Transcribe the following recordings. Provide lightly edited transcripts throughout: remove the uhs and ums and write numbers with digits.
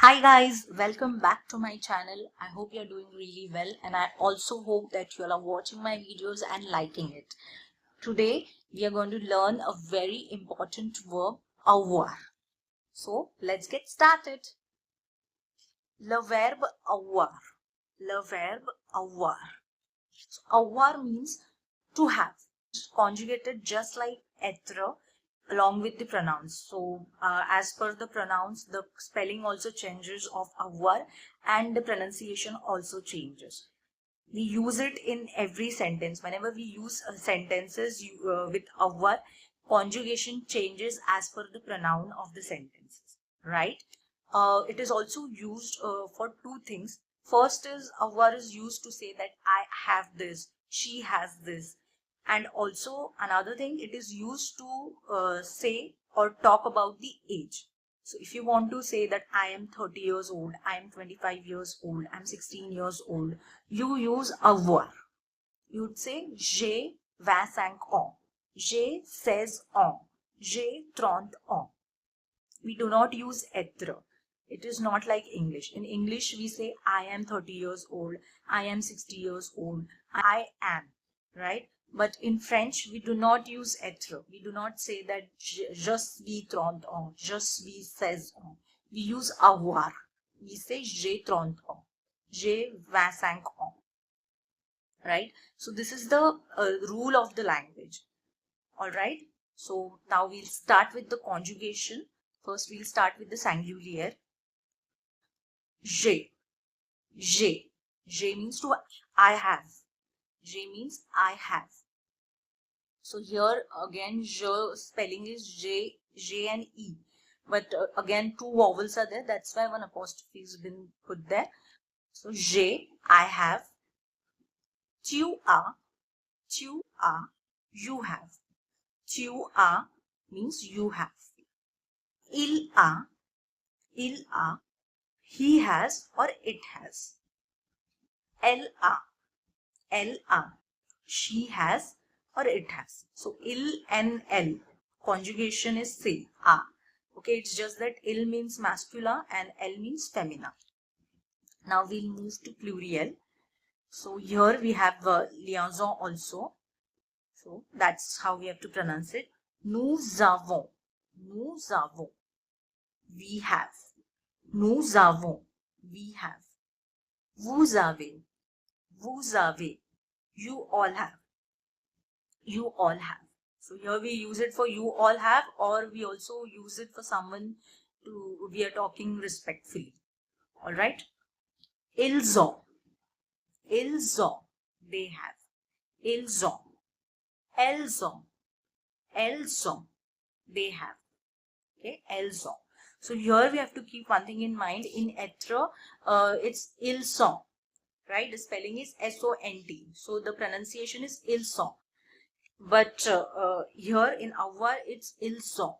Hi guys, welcome back to my channel. I hope you're doing really well and I also hope that you all are watching my videos and liking it. Today we are going to learn a very important verb, avoir. So let's get started. Le verbe avoir. Le verbe avoir. So, avoir means to have. Conjugated just like être along with the pronouns. So as per the pronouns, the spelling also changes of avoir and the pronunciation also changes. We use it in every sentence. Whenever we use sentences with avoir, conjugation changes as per the pronoun of the sentences, right? It is also used for two things. First is avoir is used to say that I have this, she has this, and also another thing, it is used to say or talk about the age. So if you want to say that I am 30 years old, I am 25 years old, I'm 16 years old, you use avoir. You'd say j'ai 25 ans, j'ai 16 ans, j'ai 30 ans. We do not use être. It is not like English. In English, we say I am 30 years old, I am 60 years old, I am, right? But in French, we do not use être. We do not say that je suis 30 ans, je suis 16 ans. We use avoir. We say j'ai 30 ans, j'ai 25 ans, right? So this is the rule of the language, all right? So now we'll start with the conjugation. First, we'll start with the singular. J'ai. J'ai. J'ai means to I have. J'ai means I have. So here again, je spelling is J and E. But again, two vowels are there. That's why one apostrophe has been put there. So j'ai, I have. Tu as, you have. Tu as means you have. Il a, he has or it has. Elle a, she has or it has. So il and l conjugation is se, a. Okay, it's just that il means masculine and l means feminine. Now we'll move to plural. So here we have liaison also. So that's how we have to pronounce it. Nous avons, we have. Nous avons, we have. Vous avez, you all have. You all have. So here we use it for you all have, or we also use it for someone we are talking respectfully. All right. Ils ont, they have. Ils ont, elles ont, they have. Okay, elles ont. So here we have to keep one thing in mind. In être, it's ils sont, right? The spelling is S-O-N-T. So the pronunciation is ils sont. But here in avoir, it's ils sont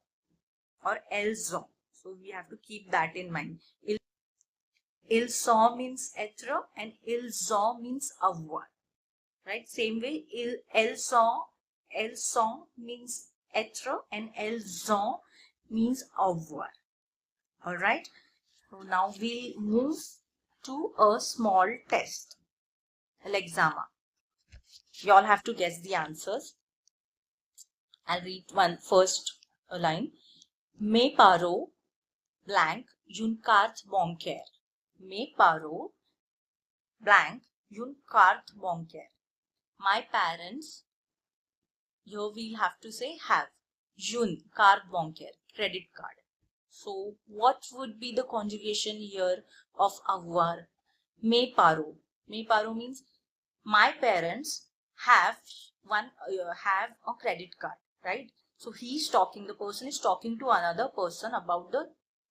or elles ont. So we have to keep that in mind. Ils sont means être and ils ont means avoir. Right? Same way, elles sont means être and elles ont means avoir. All right. So now we'll move to a small test. L'examen. You all have to guess the answers. I'll read one first line. Mes parents blank une carte bancaire. Mes parents blank une carte bancaire. My parents, here we'll have to say have une carte bancaire, credit card. So what would be the conjugation here of avoir? Mes parents. Mes parents means my parents have have a credit card, right? So he's talking, the person is talking to another person about the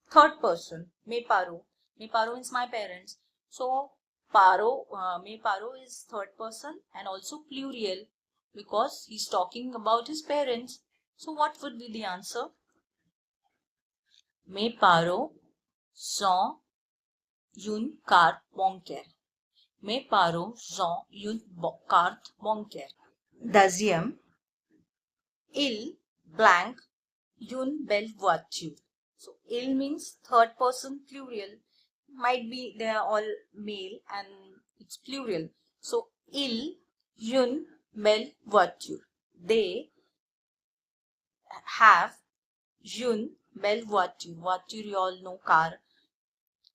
third person. Mes parents. Mes parents means my parents. So mes parents is third person and also plural because he's talking about his parents. So what would be the answer? Mes parents sont une carte bancaire. Mes parents ont une carte bancaire. Deuxième, il blank une belle voiture. So il means third person plural. might be they are all male and it's plural. So il, une belle voiture. They have une belle voiture. Voiture you all know, car.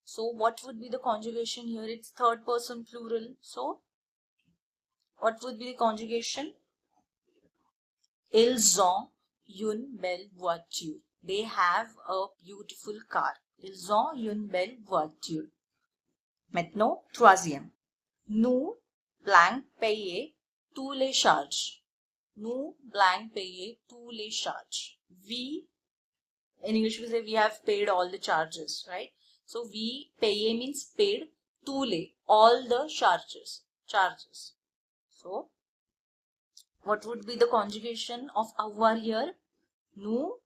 So what would be the conjugation here? It's third person plural. So what would be the conjugation? Ils ont une belle voiture. They have a beautiful car. Ils ont une belle voiture. Maintenant, troisième. Nous blanc payer tous les charges. Nous blanc payer tous les charges. We, in English we say we have paid all the charges, right? So we payer means paid, tous les, all the charges. So what would be the conjugation of avoir here? Nous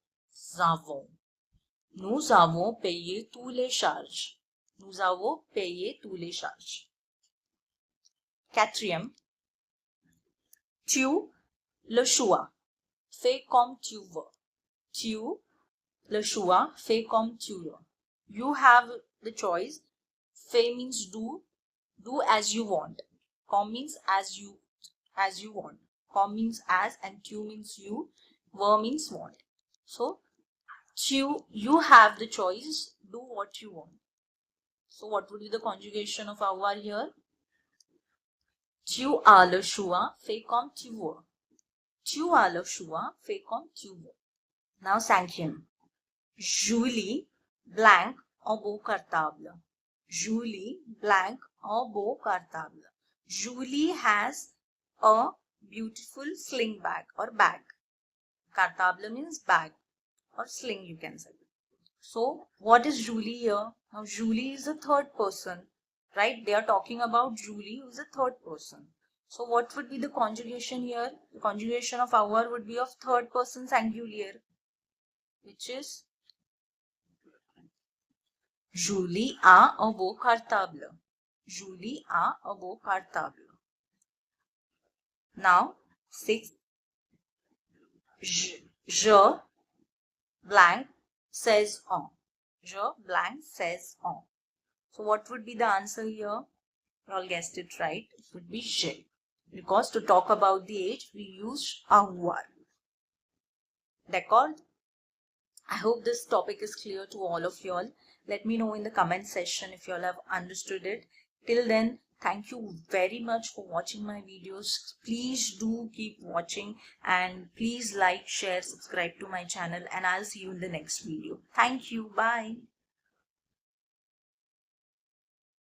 avons payé tous les charges. Nous avons payé tous les charges. Quatrième. Tu le choix. Fais comme tu veux. Tu le choix. Fais comme tu veux. You have the choice. Fais means do. Do as you want. Comme means as you want. Comme means as and tu means you. Veux means want. So you have the choice. Do what you want. So what would be the conjugation of avoir here? Tu as le choix, fais comme tu veux. Tu as le choix, fais comme tu veux. Now cinquième. Julie blank en beau cartable. Julie blank en beau cartable. Julie has a beautiful sling bag or bag. Cartable means bag or sling, you can say. So what is Julie here? Now Julie is a third person, right? They are talking about Julie, who is a third person. So what would be the conjugation here? The conjugation of avoir would be of third person singular, which is Julie a un beau cartable. Julie a un beau cartable. Now, sixth. Je blank says on. Je blank says on. So what would be the answer here? You all guessed it right. It would be je. Because to talk about the age, we use avoir. D'accord? I hope this topic is clear to all of you all. Let me know in the comment section if you all have understood it. Till then, thank you very much for watching my videos. Please do keep watching and please like, share, subscribe to my channel, and I'll see you in the next video. Thank you. Bye.